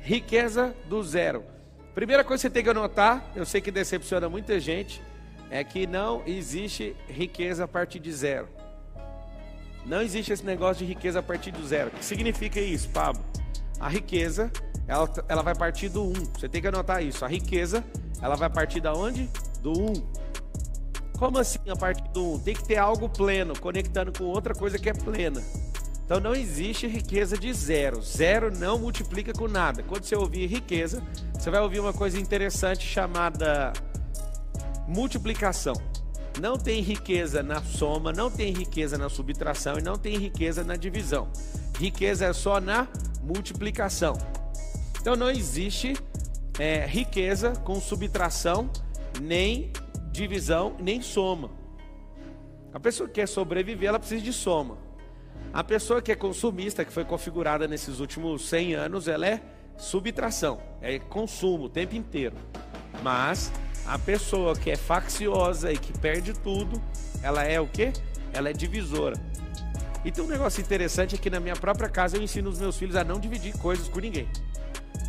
riqueza do zero. Primeira coisa que você tem que anotar, eu sei que decepciona muita gente, é que não existe riqueza a partir de zero. Não existe esse negócio de riqueza a partir do zero. O que significa isso, Pablo? A riqueza, ela vai partir do 1. Você tem que anotar isso. A riqueza, ela vai partir da onde? Do 1. Como assim a partir do 1? Tem que ter algo pleno, conectando com outra coisa que é plena. Então não existe riqueza de zero. Zero não multiplica com nada. Quando você ouvir riqueza, você vai ouvir uma coisa interessante chamada multiplicação. Não tem riqueza na soma, não tem riqueza na subtração e não tem riqueza na divisão. Riqueza é só na multiplicação. Então não existe riqueza com subtração, nem divisão, nem soma. A pessoa que quer sobreviver, ela precisa de soma. A pessoa que é consumista, que foi configurada nesses últimos 100 anos, ela é subtração, é consumo o tempo inteiro. Mas a pessoa que é facciosa e que perde tudo, ela é o quê? Ela é divisora. E tem um negócio interessante é que na minha própria casa eu ensino os meus filhos a não dividir coisas com ninguém.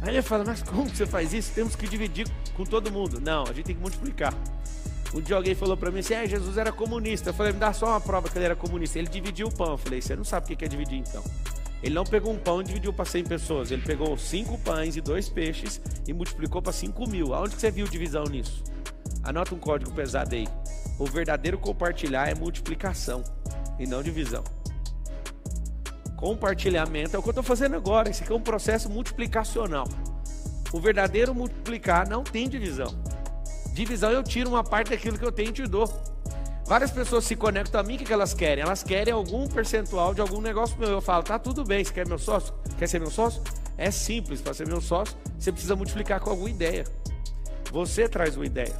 Aí eu falo, mas como que você faz isso? Temos que dividir com todo mundo. Não, a gente tem que multiplicar. Um dia alguém falou pra mim assim, Jesus era comunista. Eu falei, me dá só uma prova que ele era comunista. Ele dividiu o pão. Eu falei, você não sabe o que é dividir então. Ele não pegou um pão e dividiu para 100 pessoas. Ele pegou 5 pães e 2 peixes e multiplicou para 5.000. Aonde que você viu divisão nisso? Anota um código pesado aí. O verdadeiro compartilhar é multiplicação e não divisão. Compartilhamento é o que eu estou fazendo agora. Esse aqui é um processo multiplicacional. O verdadeiro multiplicar não tem divisão. Divisão eu tiro uma parte daquilo que eu tenho e te dou. Várias pessoas se conectam a mim, o que elas querem? Elas querem algum percentual de algum negócio meu. Eu falo, tá tudo bem, você quer meu sócio? Quer ser meu sócio? É simples, para ser meu sócio, você precisa multiplicar com alguma ideia. Você traz uma ideia.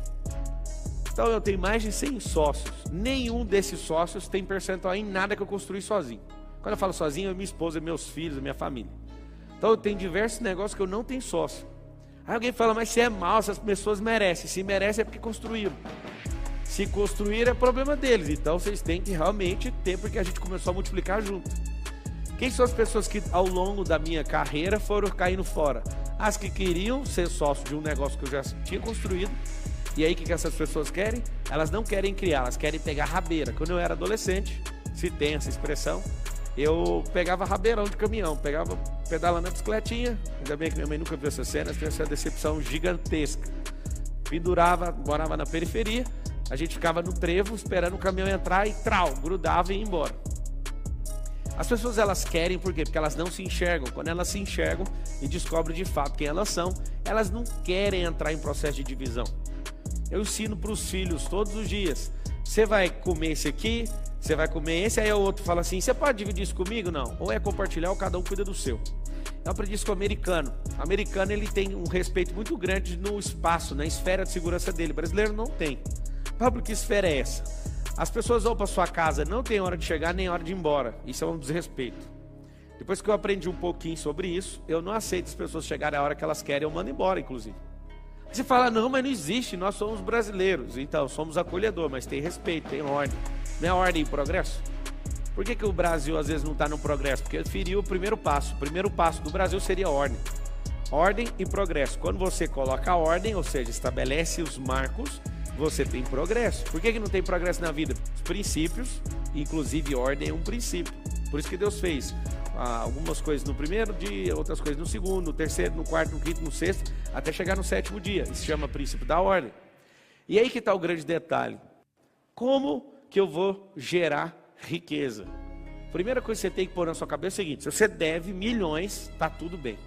Então eu tenho mais de 100 sócios. Nenhum desses sócios tem percentual em nada que eu construí sozinho. Quando eu falo sozinho, é minha esposa, meus filhos, minha família. Então eu tenho diversos negócios que eu não tenho sócio. Aí alguém fala, mas se é mal, essas pessoas merecem. Se merecem é porque construíram. Se construir é problema deles. Então vocês têm que realmente ter, porque a gente começou a multiplicar junto. Quem são as pessoas que ao longo da minha carreira foram caindo fora? As que queriam ser sócio de um negócio que eu já tinha construído. E aí o que essas pessoas querem? Elas não querem criar, elas querem pegar rabeira. Quando eu era adolescente, se tem essa expressão, eu pegava rabeirão de caminhão, pegava pedalando a bicicletinha. Ainda bem que minha mãe nunca viu essa cena, essa é uma decepção gigantesca. Pendurava, morava na periferia, a gente ficava no trevo esperando o caminhão entrar e grudava e ia embora. As pessoas elas querem por quê? Porque elas não se enxergam. Quando elas se enxergam e descobrem de fato quem elas são, elas não querem entrar em processo de divisão. Eu ensino para os filhos todos os dias. Você vai comer esse aqui, você vai comer esse, aí o outro fala assim, você pode dividir isso comigo? Não. Ou é compartilhar ou cada um cuida do seu. Eu aprendi isso com o americano. O americano ele tem um respeito muito grande no espaço, na esfera de segurança dele. O brasileiro não tem. Pablo, que esfera é essa? As pessoas vão para sua casa, não tem hora de chegar nem hora de ir embora. Isso é um desrespeito. Depois que eu aprendi um pouquinho sobre isso, eu não aceito as pessoas chegarem a hora que elas querem, eu mando embora, inclusive. Aí você fala, não, mas não existe, nós somos brasileiros. Então, somos acolhedor, mas tem respeito, tem ordem. Não é ordem e progresso? Por que o Brasil às vezes não está no progresso? Porque ele feriu o primeiro passo. O primeiro passo do Brasil seria ordem. Ordem e progresso. Quando você coloca a ordem, ou seja, estabelece os marcos, você tem progresso. Por que não tem progresso na vida? Os princípios, inclusive ordem é um princípio. Por isso que Deus fez algumas coisas no primeiro dia, outras coisas no segundo, no terceiro, no quarto, no quinto, no sexto, até chegar no sétimo dia. Isso se chama princípio da ordem. E aí que está o grande detalhe. Como que eu vou gerar riqueza? Primeira coisa que você tem que pôr na sua cabeça é o seguinte, se você deve milhões, tá tudo bem.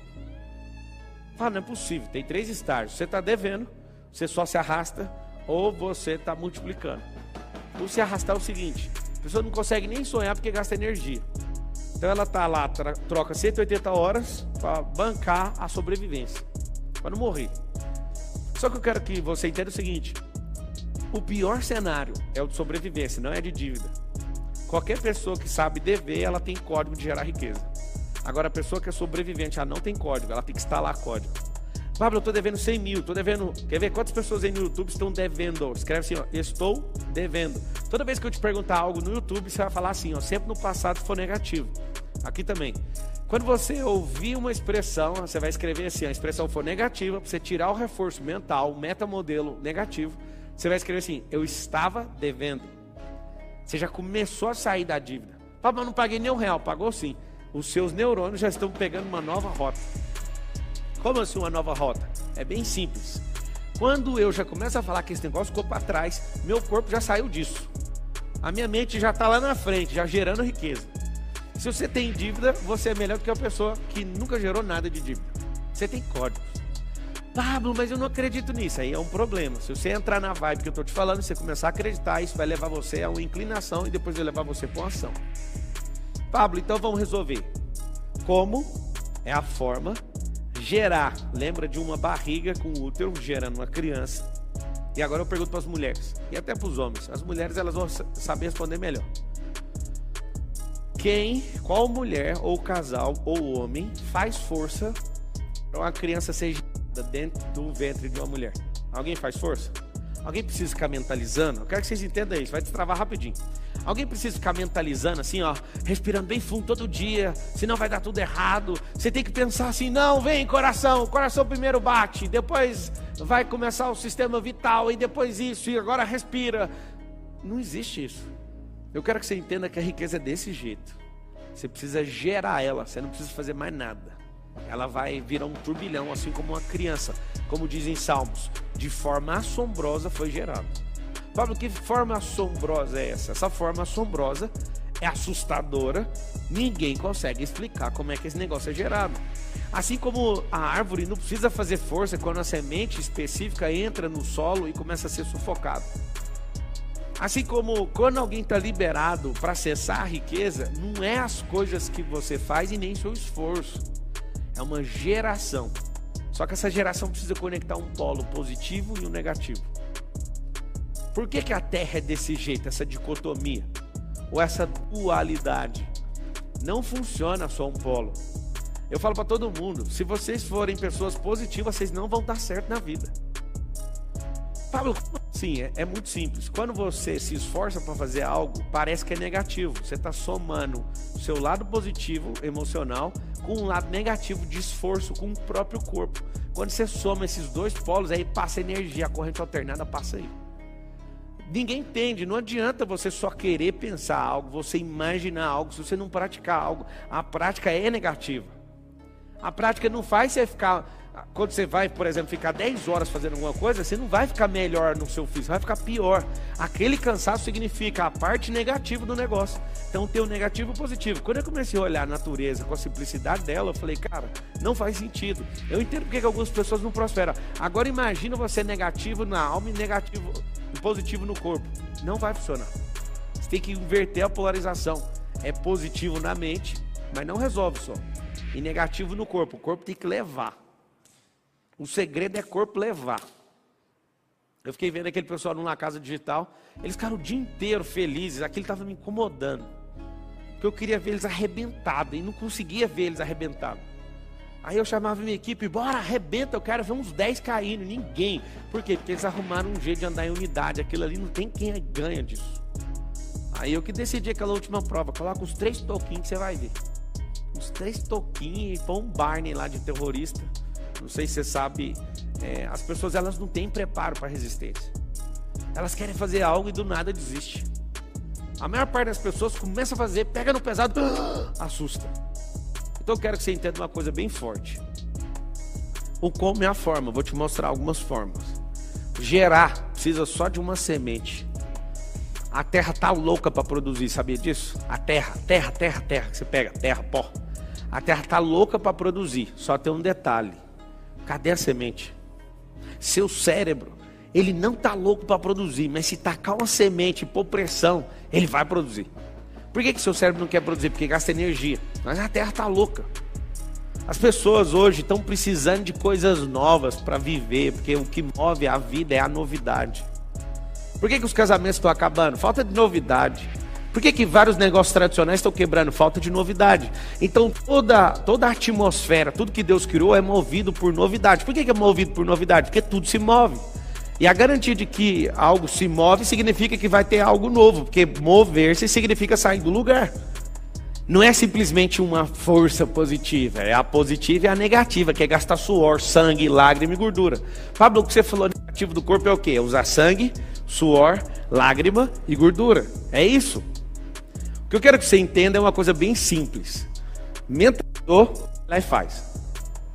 Fala, não é possível, tem 3 estágios. Você está devendo, você só se arrasta, ou você está multiplicando. O se arrastar é o seguinte, a pessoa não consegue nem sonhar porque gasta energia. Então ela está lá, troca 180 horas para bancar a sobrevivência, para não morrer. Só que eu quero que você entenda o seguinte, o pior cenário é o de sobrevivência, não é de dívida. Qualquer pessoa que sabe dever, ela tem código de gerar riqueza. Agora a pessoa que é sobrevivente, ela não tem código, ela tem que instalar código. Pablo, eu estou devendo 100 mil, estou devendo... Quer ver quantas pessoas aí no YouTube estão devendo? Escreve assim, ó, estou devendo. Toda vez que eu te perguntar algo no YouTube, você vai falar assim, ó, sempre no passado se for negativo. Aqui também. Quando você ouvir uma expressão, você vai escrever assim, a expressão for negativa, para você tirar o reforço mental, o metamodelo negativo, você vai escrever assim, eu estava devendo. Você já começou a sair da dívida. Mas não paguei nem R$1, pagou sim. Os seus neurônios já estão pegando uma nova rota. Como assim uma nova rota? É bem simples. Quando eu já começo a falar que esse negócio ficou para trás, meu corpo já saiu disso. A minha mente já está lá na frente, já gerando riqueza. Se você tem dívida, você é melhor do que a pessoa que nunca gerou nada de dívida. Você tem códigos. Pablo, mas eu não acredito nisso. Aí é um problema. Se você entrar na vibe que eu estou te falando, você começar a acreditar, isso vai levar você a uma inclinação e depois vai levar você para uma ação. Pablo, então vamos resolver. Como é a forma gerar? Lembra de uma barriga com útero gerando uma criança. E agora eu pergunto para as mulheres e até para os homens. As mulheres elas vão saber responder melhor. Qual mulher ou casal ou homem faz força para uma criança ser gerada dentro do ventre de uma mulher? Alguém faz força? Alguém precisa ficar mentalizando? Eu quero que vocês entendam isso, vai destravar rapidinho. Alguém precisa ficar mentalizando assim, ó, respirando bem fundo todo dia, senão vai dar tudo errado. Você tem que pensar assim, não, vem coração, o coração primeiro bate, depois vai começar o sistema vital e depois isso, e agora respira. Não existe isso. Eu quero que você entenda que a riqueza é desse jeito. Você precisa gerar ela, você não precisa fazer mais nada. Ela vai virar um turbilhão, assim como uma criança. Como dizem Salmos, de forma assombrosa foi gerado. Pablo, que forma assombrosa é essa? Essa forma assombrosa é assustadora. Ninguém consegue explicar como é que esse negócio é gerado. Assim como a árvore não precisa fazer força quando a semente específica entra no solo e começa a ser sufocado. Assim como quando alguém está liberado para acessar a riqueza, não é as coisas que você faz e nem seu esforço. É uma geração. Só que essa geração precisa conectar um polo positivo e um negativo. Por que a Terra é desse jeito, essa dicotomia? Ou essa dualidade? Não funciona só um polo. Eu falo para todo mundo, se vocês forem pessoas positivas, vocês não vão dar certo na vida. Pablo, sim, é muito simples. Quando você se esforça para fazer algo, parece que é negativo. Você está somando o seu lado positivo, emocional, com um lado negativo de esforço com o próprio corpo. Quando você soma esses dois polos, aí passa energia, a corrente alternada passa aí. Ninguém entende, não adianta você só querer pensar algo, você imaginar algo, se você não praticar algo. A prática é negativa. A prática não faz você ficar... Quando você vai, por exemplo, ficar 10 horas fazendo alguma coisa, você não vai ficar melhor no seu físico, vai ficar pior. Aquele cansaço significa a parte negativa do negócio. Então tem o negativo e o positivo. Quando eu comecei a olhar a natureza com a simplicidade dela, eu falei, cara, não faz sentido. Eu entendo porque que algumas pessoas não prosperam. Agora imagina você negativo na alma e positivo no corpo. Não vai funcionar. Você tem que inverter a polarização. É positivo na mente, mas não resolve só. E negativo no corpo. O corpo tem que levar. O segredo é corpo levar. Eu fiquei vendo aquele pessoal numa casa digital. Eles ficaram o dia inteiro felizes. Aquilo estava me incomodando. Porque eu queria ver eles arrebentados. E não conseguia ver eles arrebentados. Aí eu chamava minha equipe. Bora, arrebenta. Eu quero ver uns 10 caindo. Ninguém. Por quê? Porque eles arrumaram um jeito de andar em unidade. Aquilo ali não tem quem ganha disso. Aí eu que decidi aquela última prova. Coloca os 3 toquinhos que você vai ver. Uns 3 toquinhos e põe um Barney lá de terrorista. Não sei se você sabe, as pessoas elas não têm preparo para resistência. Elas querem fazer algo e do nada desiste. A maior parte das pessoas começa a fazer, pega no pesado, assusta. Então eu quero que você entenda uma coisa bem forte. O como é a forma, vou te mostrar algumas formas. Gerar precisa só de uma semente. A terra tá louca para produzir, sabia disso? A terra, que você pega, terra, pó. A terra tá louca para produzir, só tem um detalhe. Cadê a semente? Seu cérebro, ele não está louco para produzir, mas se tacar uma semente e pôr pressão, ele vai produzir. Por que seu cérebro não quer produzir? Porque gasta energia. Mas a terra está louca. As pessoas hoje estão precisando de coisas novas para viver, porque o que move a vida é a novidade. Por que os casamentos estão acabando? Falta de novidade. Por que vários negócios tradicionais estão quebrando? Falta de novidade. Então toda a atmosfera, tudo que Deus criou é movido por novidade. Por que é movido por novidade? Porque tudo se move. E a garantia de que algo se move significa que vai ter algo novo. Porque mover-se significa sair do lugar. Não é simplesmente uma força positiva, é a positiva e a negativa, que é gastar suor, sangue, lágrima e gordura. Pablo, o que você falou negativo do corpo é o quê? É usar sangue, suor, lágrima e gordura. É isso. O que eu quero que você entenda é uma coisa bem simples. Mentalizou, lá e faz.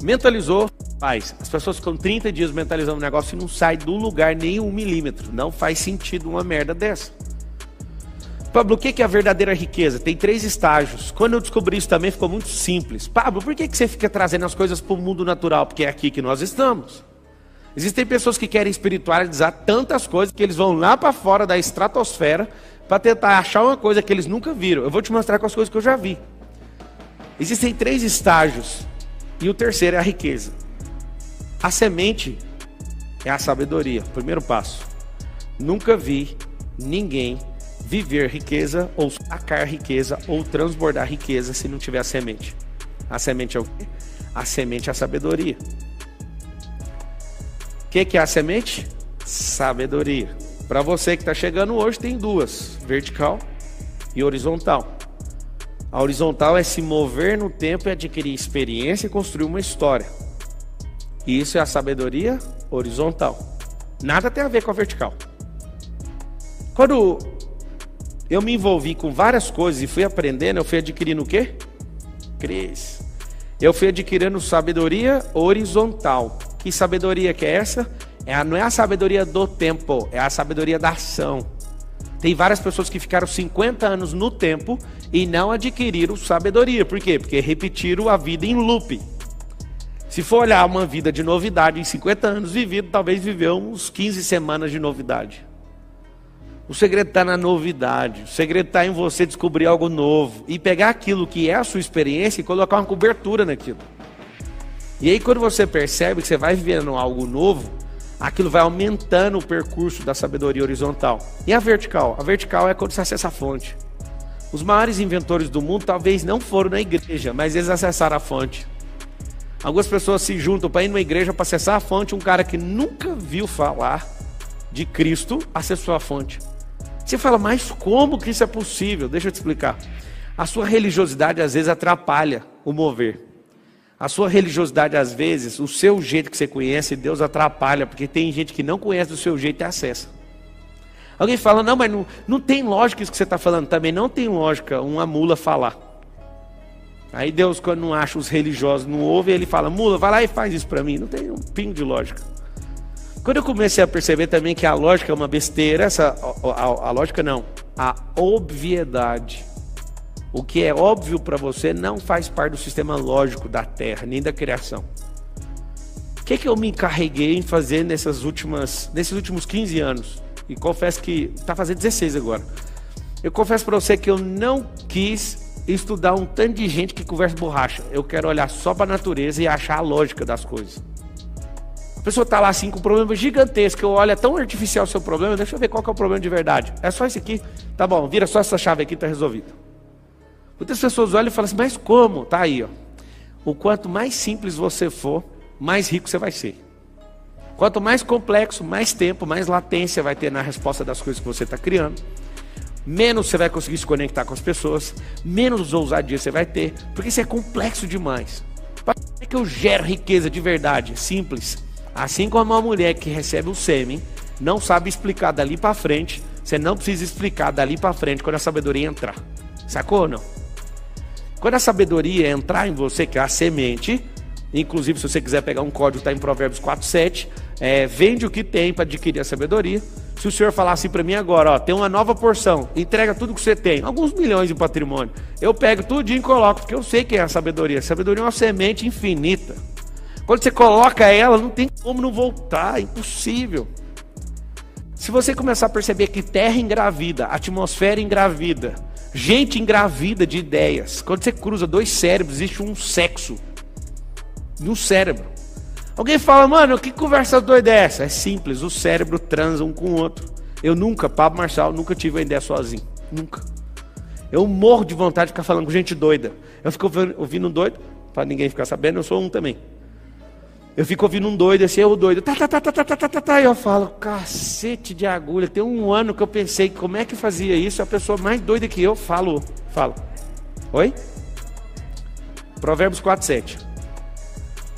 Mentalizou, faz. As pessoas ficam 30 dias mentalizando um negócio e não sai do lugar nem 1 milímetro. Não faz sentido uma merda dessa. Pablo, o que é a verdadeira riqueza? Tem 3 estágios. Quando eu descobri isso também ficou muito simples. Pablo, por que você fica trazendo as coisas para o mundo natural? Porque é aqui que nós estamos. Existem pessoas que querem espiritualizar tantas coisas que eles vão lá para fora da estratosfera para tentar achar uma coisa que eles nunca viram. Eu vou te mostrar com as coisas que eu já vi. Existem 3 estágios e o terceiro é a riqueza. A semente é a sabedoria. Primeiro passo. Nunca vi ninguém viver riqueza, ou sacar riqueza, ou transbordar riqueza se não tiver a semente. A semente é o quê? A semente é a sabedoria. O que é a semente? Sabedoria. Para você que está chegando hoje, tem 2, vertical e horizontal. A horizontal é se mover no tempo e adquirir experiência e construir uma história. E isso é a sabedoria horizontal. Nada tem a ver com a vertical. Quando eu me envolvi com várias coisas e fui aprendendo, eu fui adquirindo o quê? Cresce. Eu fui adquirindo sabedoria horizontal. Que sabedoria que é essa? Não é a sabedoria do tempo, é a sabedoria da ação. Tem várias pessoas que ficaram 50 anos no tempo e não adquiriram sabedoria. Por quê? Porque repetiram a vida em loop. Se for olhar uma vida de novidade em 50 anos vivido, talvez viveu uns 15 semanas de novidade. O segredo está na novidade, o segredo está em você descobrir algo novo e pegar aquilo que é a sua experiência e colocar uma cobertura naquilo. E aí quando você percebe que você vai vivendo algo novo, aquilo vai aumentando o percurso da sabedoria horizontal. E a vertical? A vertical é quando você acessa a fonte. Os maiores inventores do mundo talvez não foram na igreja, mas eles acessaram a fonte. Algumas pessoas se juntam para ir numa igreja para acessar a fonte, um cara que nunca viu falar de Cristo acessou a fonte. Você fala, mas como que isso é possível? Deixa eu te explicar. A sua religiosidade às vezes atrapalha o mover. A sua religiosidade às vezes, o seu jeito que você conhece, Deus atrapalha, porque tem gente que não conhece do seu jeito e acessa. Alguém fala, não, mas não tem lógica isso que você está falando. Também não tem lógica uma mula falar. Aí Deus, quando não acha os religiosos, não ouve, ele fala, mula, vai lá e faz isso para mim. Não tem um pingo de lógica. Quando eu comecei a perceber também que a lógica é uma besteira, a lógica não, a obviedade. O que é óbvio para você não faz parte do sistema lógico da Terra, nem da criação. O que eu me encarreguei em fazer nesses últimos 15 anos? E confesso que está fazendo 16 agora. Eu confesso para você que eu não quis estudar um tanto de gente que conversa borracha. Eu quero olhar só para a natureza e achar a lógica das coisas. A pessoa está lá assim com um problema gigantesco, eu olho, é tão artificial o seu problema, deixa eu ver qual que é o problema de verdade. É só esse aqui? Tá bom, vira só essa chave aqui, está resolvido. Muitas pessoas olham e falam assim, mas como? Tá aí, ó. O quanto mais simples você for, mais rico você vai ser. Quanto mais complexo, mais tempo, mais latência vai ter na resposta das coisas que você está criando. Menos você vai conseguir se conectar com as pessoas, menos ousadia você vai ter, porque isso é complexo demais. Para que eu gero riqueza de verdade? Simples. Assim como uma mulher que recebe o sêmen, não sabe explicar dali para frente, você não precisa explicar dali para frente quando a sabedoria entrar. Sacou ou não? Quando a sabedoria entrar em você, que é a semente, inclusive se você quiser pegar um código, está em Provérbios 4:7, vende o que tem para adquirir a sabedoria. Se o senhor falar assim para mim agora, ó, tem uma nova porção, entrega tudo que você tem, alguns milhões de patrimônio, eu pego tudinho e coloco, porque eu sei que é a sabedoria. A sabedoria é uma semente infinita. Quando você coloca ela, não tem como não voltar, é impossível. Se você começar a perceber que terra engravida, atmosfera engravida, gente engravida de ideias, quando você cruza 2 cérebros, existe um sexo no cérebro. Alguém fala, mano, que conversa doida é essa? É simples, o cérebro transa um com o outro. Eu nunca, Pablo Marçal, nunca tive uma ideia sozinho, nunca. Eu morro de vontade de ficar falando com gente doida. Eu fico ouvindo um doido, para ninguém ficar sabendo, eu sou um também. Eu fico ouvindo um doido, assim, eu doido, e eu falo, cacete de agulha, tem um ano que eu pensei, como é que fazia isso? A pessoa mais doida que eu, falo. Oi? Provérbios 4:7.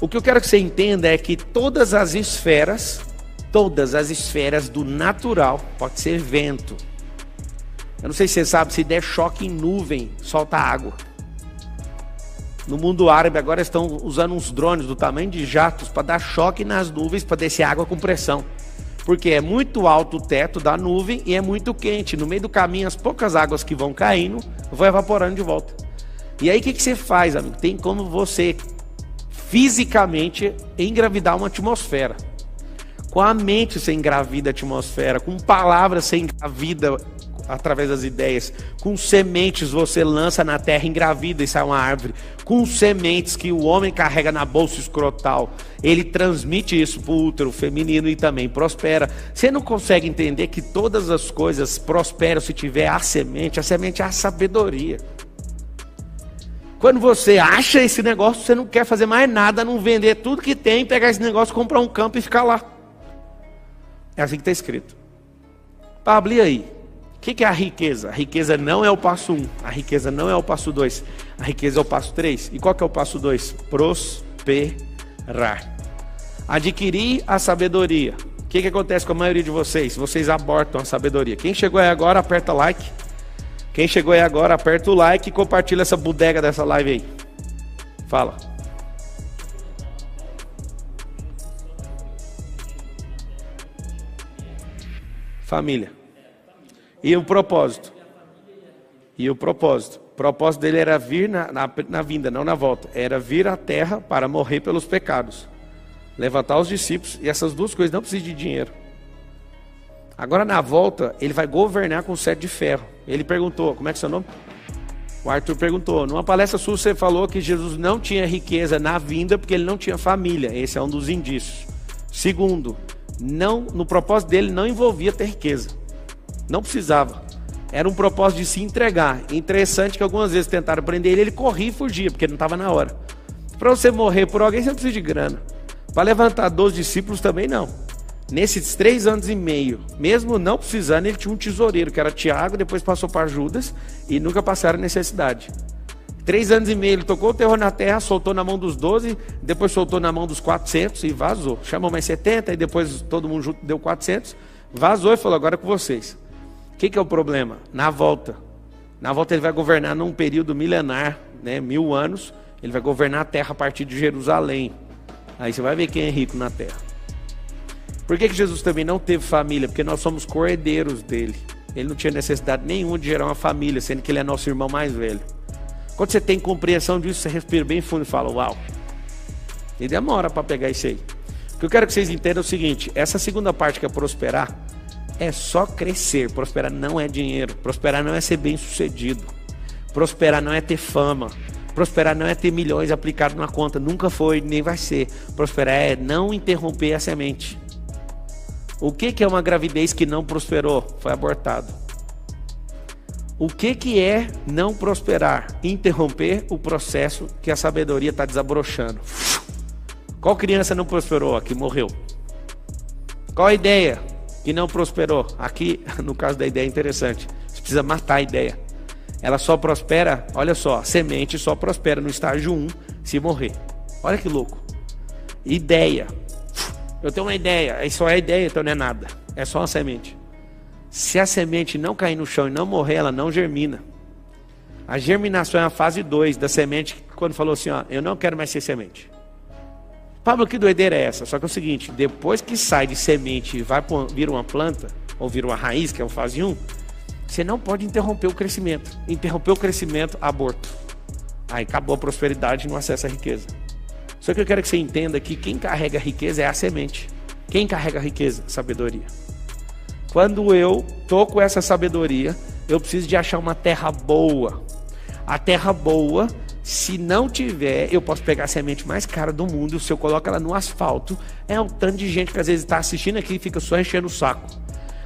O que eu quero que você entenda é que todas as esferas do natural, pode ser vento. Eu não sei se você sabe, se der choque em nuvem, solta água. No mundo árabe agora estão usando uns drones do tamanho de jatos para dar choque nas nuvens, para descer água com pressão. Porque é muito alto o teto da nuvem e é muito quente. No meio do caminho, as poucas águas que vão caindo, vão evaporando de volta. E aí o que você faz, amigo? Tem como você fisicamente engravidar uma atmosfera. Com a mente você engravida a atmosfera, com palavras você engravida através das ideias, com sementes você lança na terra, engravida e sai uma árvore, com sementes que o homem carrega na bolsa escrotal, ele transmite isso para o útero feminino e também prospera. Você não consegue entender que todas as coisas prosperam se tiver a semente é a sabedoria. Quando você acha esse negócio, você não quer fazer mais nada, não vender tudo que tem, pegar esse negócio, comprar um campo e ficar lá. É assim que está escrito. Pablo, e aí? O que é a riqueza? A riqueza não é o passo 1, a riqueza não é o passo 2, a riqueza é o passo 3. E qual que é o passo 2? Prosperar. Adquirir a sabedoria. O que acontece com a maioria de vocês? Vocês abortam a sabedoria. Quem chegou aí agora, aperta like. Quem chegou aí agora, aperta o like e compartilha essa bodega dessa live aí. Fala. Família. E o propósito? O propósito dele era vir na vinda, não na volta. Era vir à terra para morrer pelos pecados. Levantar os discípulos. E essas duas coisas não precisam de dinheiro. Agora na volta, ele vai governar com cetro de ferro. Ele perguntou, como é que é seu nome? O Arthur perguntou, numa palestra sua você falou que Jesus não tinha riqueza na vinda porque ele não tinha família. Esse é um dos indícios. Segundo, no propósito dele não envolvia ter riqueza. Não precisava. Era um propósito de se entregar. Interessante que algumas vezes tentaram prender ele corria e fugia, porque não estava na hora. Para você morrer por alguém, você não precisa de grana. Para levantar 12 discípulos também não. Nesses 3 anos e meio, mesmo não precisando, ele tinha um tesoureiro, que era Tiago, depois passou para Judas, e nunca passaram necessidade. 3 anos e meio, ele tocou o terror na terra, soltou na mão dos 12, depois soltou na mão dos 400 e vazou. Chamou mais 70, e depois todo mundo junto deu 400, vazou e falou, agora é com vocês. O que é o problema? Na volta ele vai governar num período milenar, né, 1000 anos, ele vai governar a terra a partir de Jerusalém. Aí você vai ver quem é rico na terra. Por que Jesus também não teve família? Porque nós somos co-herdeiros dele. Ele não tinha necessidade nenhuma de gerar uma família, sendo que ele é nosso irmão mais velho. Quando você tem compreensão disso, você respira bem fundo e fala, uau. E demora para pegar isso aí. O que eu quero que vocês entendam é o seguinte, essa segunda parte que é prosperar, é só crescer. Prosperar não é dinheiro, prosperar não é ser bem sucedido, prosperar não é ter fama, prosperar não é ter milhões aplicados na conta, nunca foi, nem vai ser. Prosperar é não interromper a semente. O que é uma gravidez que não prosperou? Foi abortado. O que é não prosperar? Interromper o processo que a sabedoria está desabrochando. Qual criança não prosperou? Aqui morreu. Qual a ideia que não prosperou? Aqui, no caso da ideia, é interessante. Você precisa matar a ideia. Ela só prospera, olha só, a semente só prospera no estágio 1 se morrer. Olha que louco. Ideia. Eu tenho uma ideia, só é ideia, então não é nada. É só uma semente. Se a semente não cair no chão e não morrer, ela não germina. A germinação é a fase 2 da semente, quando falou assim, ó, eu não quero mais ser semente. Pablo, que doideira é essa? Só que é o seguinte, depois que sai de semente e vira uma planta, ou vira uma raiz, que é o fase 1, você não pode interromper o crescimento. Interromper o crescimento, aborto. Aí acabou a prosperidade e não acessa a riqueza. Só que eu quero que você entenda que quem carrega a riqueza é a semente. Quem carrega a riqueza? Sabedoria. Quando eu tô com essa sabedoria, eu preciso de achar uma terra boa. A terra boa, se não tiver, eu posso pegar a semente mais cara do mundo, se eu coloco ela no asfalto, é um tanto de gente que às vezes está assistindo aqui e fica só enchendo o saco.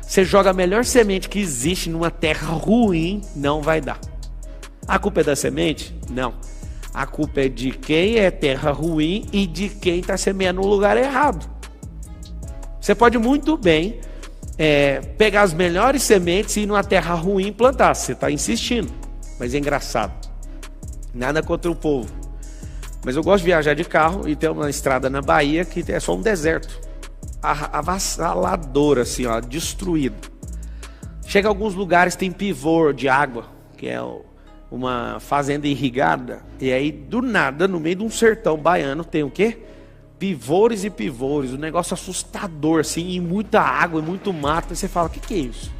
Você joga a melhor semente que existe numa terra ruim, não vai dar. A culpa é da semente? Não. A culpa é de quem é terra ruim e de quem está semeando no lugar errado. Você pode muito bem pegar as melhores sementes e ir numa terra ruim plantar. Você está insistindo, mas é engraçado. Nada contra o povo. Mas eu gosto de viajar de carro e tem uma estrada na Bahia que é só um deserto. Avassalador, assim, ó, destruído. Chega a alguns lugares, tem pivô de água, que é uma fazenda irrigada. E aí, do nada, no meio de um sertão baiano, tem o quê? Pivôs e pivôs. Um negócio assustador, assim, e muita água, e muito mato. E você fala, o que é isso?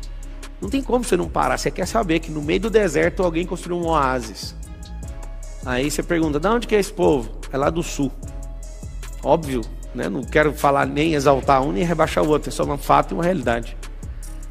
Não tem como você não parar. Você quer saber que no meio do deserto alguém construiu um oásis. Aí você pergunta, de onde que é esse povo? É lá do sul. Óbvio, né? Não quero falar nem exaltar um nem rebaixar o outro. É só um fato e uma realidade.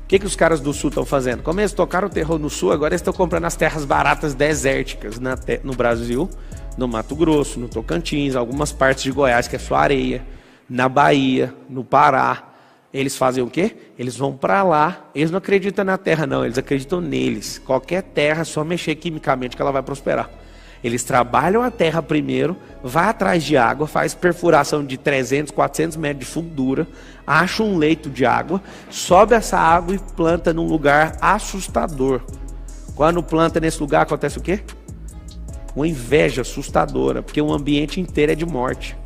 O que os caras do sul estão fazendo? Como eles tocaram o terror no sul, agora eles estão comprando as terras baratas desérticas no Brasil, no Mato Grosso, no Tocantins, algumas partes de Goiás, que é só areia, na Bahia, no Pará. Eles fazem o quê? Eles vão para lá, eles não acreditam na terra não, eles acreditam neles. Qualquer terra, só mexer quimicamente que ela vai prosperar. Eles trabalham a terra primeiro, vai atrás de água, faz perfuração de 300, 400 metros de fundura, acha um leito de água, sobe essa água e planta num lugar assustador. Quando planta nesse lugar, acontece o quê? Uma inveja assustadora, porque o ambiente inteiro é de morte.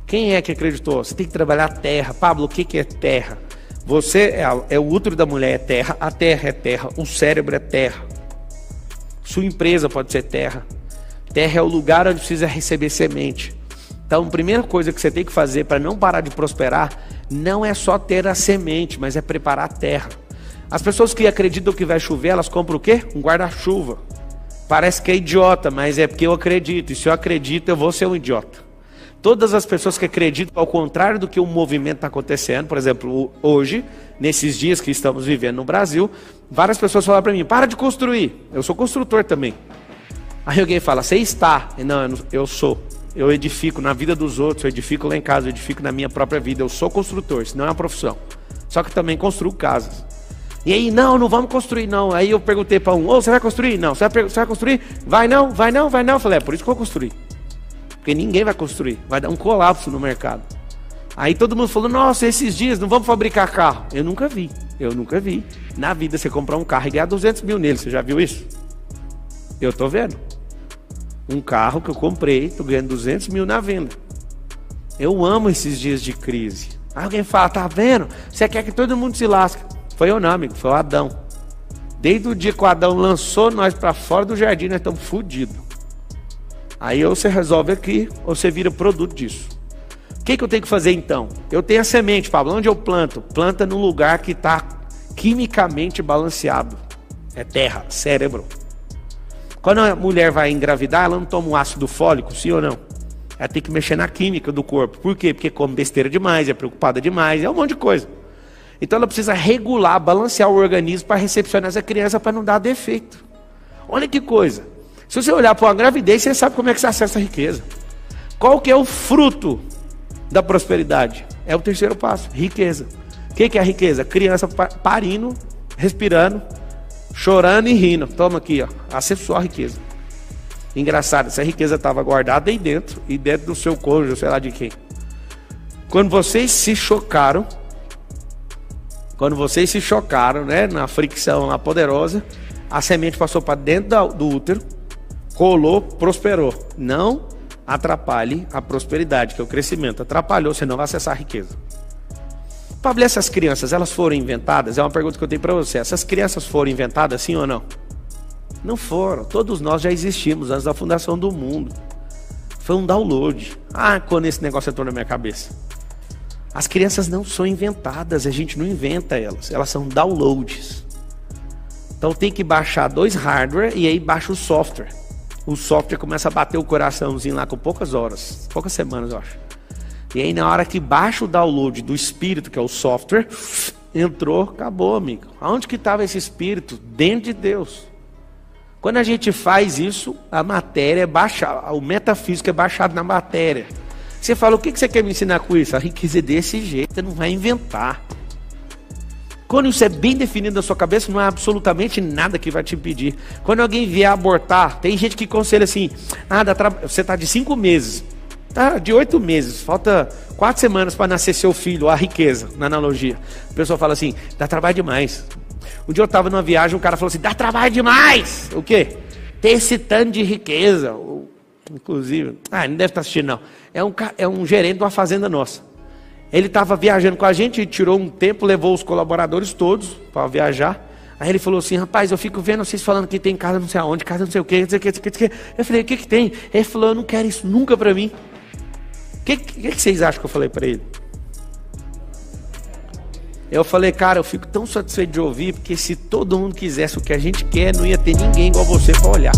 Quem é que acreditou? Você tem que trabalhar a terra. Pablo, o que é terra? Você é o útero da mulher, é terra, a terra é terra, o cérebro é terra. Sua empresa pode ser terra. Terra é o lugar onde precisa receber semente. Então, a primeira coisa que você tem que fazer para não parar de prosperar, não é só ter a semente, mas é preparar a terra. As pessoas que acreditam que vai chover, elas compram o quê? Um guarda-chuva. Parece que é idiota, mas é porque eu acredito. E se eu acredito, eu vou ser um idiota. Todas as pessoas que acreditam ao contrário do que o movimento está acontecendo, por exemplo, hoje, nesses dias que estamos vivendo no Brasil, várias pessoas falaram para mim, para de construir. Eu sou construtor também. Aí alguém fala, você está. Não, eu sou. Eu edifico na vida dos outros, eu edifico lá em casa, eu edifico na minha própria vida. Eu sou construtor, isso não é uma profissão. Só que também construo casas. E aí, não vamos construir não. Aí eu perguntei para você vai construir? Não. Você vai construir? Vai não. Eu falei, por isso que eu vou construir. Porque ninguém vai construir, vai dar um colapso no mercado. Aí todo mundo falou, nossa, esses dias não vamos fabricar carro. Eu nunca vi. Na vida você comprar um carro e ganhar 200 mil nele, você já viu isso? Eu tô vendo. Um carro que eu comprei, tô ganhando 200 mil na venda. Eu amo esses dias de crise. Aí alguém fala, tá vendo? Você quer que todo mundo se lasque. Foi eu não, amigo, foi o Adão. Desde o dia que o Adão lançou nós para fora do jardim, nós estamos fodidos. Aí ou você resolve aqui, ou você vira produto disso. O que eu tenho que fazer então? Eu tenho a semente, Pablo, onde eu planto? Planta num lugar que está quimicamente balanceado. É terra, cérebro. Quando a mulher vai engravidar, ela não toma um ácido fólico, sim ou não? Ela tem que mexer na química do corpo. Por quê? Porque come besteira demais, é preocupada demais, é um monte de coisa. Então ela precisa regular, balancear o organismo para recepcionar essa criança para não dar defeito. Olha que coisa. Se você olhar para uma gravidez, você sabe como é que você acessa a riqueza. Qual que é o fruto da prosperidade? É o terceiro passo, riqueza. O que é a riqueza? Criança parindo, respirando, chorando e rindo. Toma aqui, ó, acessou a riqueza. Engraçado, essa riqueza estava guardada aí dentro, e dentro do seu cônjuge, sei lá de quem. Quando vocês se chocaram, né, na fricção lá poderosa, a semente passou para dentro do útero, colou, prosperou. Não atrapalhe a prosperidade, que é o crescimento. Atrapalhou, você não vai acessar a riqueza. Pablo, essas crianças, elas foram inventadas? É uma pergunta que eu tenho para você. Essas crianças foram inventadas, sim ou não? Não foram. Todos nós já existimos antes da fundação do mundo. Foi um download. Quando esse negócio entrou na minha cabeça. As crianças não são inventadas, a gente não inventa elas. Elas são downloads. Então tem que baixar 2 hardware e aí baixa o software. O software começa a bater o coraçãozinho lá com poucas horas, poucas semanas, eu acho. E aí na hora que baixa o download do espírito, que é o software, entrou, acabou, amigo. Aonde que estava esse espírito? Dentro de Deus. Quando a gente faz isso, a matéria é baixada, o metafísico é baixado na matéria. Você fala, o que você quer me ensinar com isso? A riqueza é desse jeito, você não vai inventar. Quando isso é bem definido na sua cabeça, não há absolutamente nada que vai te impedir. Quando alguém vier abortar, tem gente que aconselha assim, você está de 5 meses, tá de 8 meses, falta 4 semanas para nascer seu filho, a riqueza, na analogia. A pessoa fala assim, dá trabalho demais. Um dia eu estava numa viagem, um cara falou assim, dá trabalho demais. O quê? ter esse tanto de riqueza. Inclusive, não deve estar assistindo não. É um gerente de uma fazenda nossa. Ele estava viajando com a gente, tirou um tempo, levou os colaboradores todos para viajar. Aí ele falou assim, rapaz, eu fico vendo vocês falando que tem casa não sei aonde, casa não sei o quê, não sei o quê, não sei o quê. Eu falei, o que tem? Ele falou, eu não quero isso nunca para mim. O que vocês acham que eu falei para ele? Eu falei, cara, eu fico tão satisfeito de ouvir, porque se todo mundo quisesse o que a gente quer, não ia ter ninguém igual você para olhar.